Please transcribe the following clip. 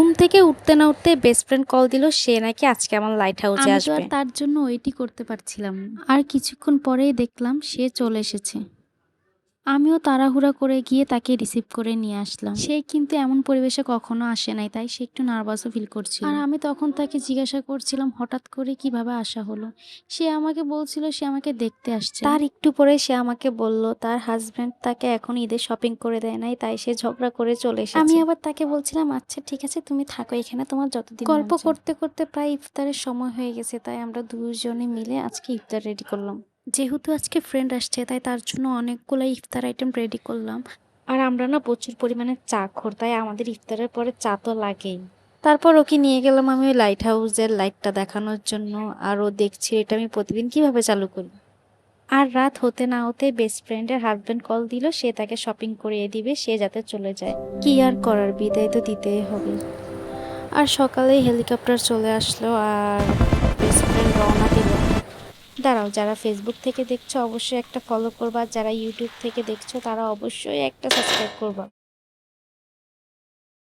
ঘুম থেকে উঠতে না উঠতে বেস্ট ফ্রেন্ড কল দিল সে নাকি আজকে আমার লাইট হাউসে আমি তো আসবে। আর তার জন্য ওয়েটই করতে পারছিলাম না। আর কিছুক্ষণ পরেই দেখলাম সে চলে এসেছে। আমিও তাড়াহুড়া করে গিয়ে তাকে রিসিভ করে নিয়ে আসলাম। সে কিন্তু এমন পরিবেশে কখনো আসে নাই, তাই সে একটু নার্ভাসও ফিল করছিল। আর আমি তখন তাকে জিজ্ঞাসা করছিলাম হঠাৎ করে কিভাবে আসা হলো। সে আমাকে বলছিল সে আমাকে দেখতে আসছে। তার একটু পরে সে আমাকে বলল তার হাজবেন্ড তাকে এখন ঈদের শপিং করে দেয় নাই, তাই সে ঝগড়া করে চলে এসেছে। আমি আবার তাকে বলছিলাম আচ্ছা ঠিক আছে তুমি থাকো এখানে, তোমার যতদিন মন চায়। গল্প করতে করতে প্রায় ইফতারের সময় হয়ে গেছে, তাই আমরা দুজনে মিলে আজকে ইফতার রেডি করলাম। যেহেতু আজকে ফ্রেন্ড আসছে তাই তার জন্য অনেকগুলো ইফতার আইটেম রেডি করলাম। আর আমরা না প্রচুর পরিমাণে চা খোর, তাই আমাদের ইফতারের পরে চা তো লাগেই। তারপর ওকে নিয়ে গেলাম আমি ওই লাইট হাউসের লাইটটা দেখানোর জন্য, আর ও দেখছি এটা আমি প্রতিদিন কিভাবে চালু করি। আর রাত হতে না হতে বেস্ট ফ্রেন্ডের হাজবেন্ড কল দিল সে তাকে শপিং করিয়ে দিবে, সে যাতে চলে যায়। কি আর করার, বিদায় তো দিতেই হবে। আর সকালে হেলিকপ্টার চলে আসলো আর বেস্ট ফ্রেন্ড রওনা দিল। দাঁড়াও, যারা ফেসবুক থেকে দেখছো অবশ্যই একটা ফলো করবা, যারা ইউটিউব থেকে দেখছো তারা অবশ্যই একটা সাবস্ক্রাইব করবা।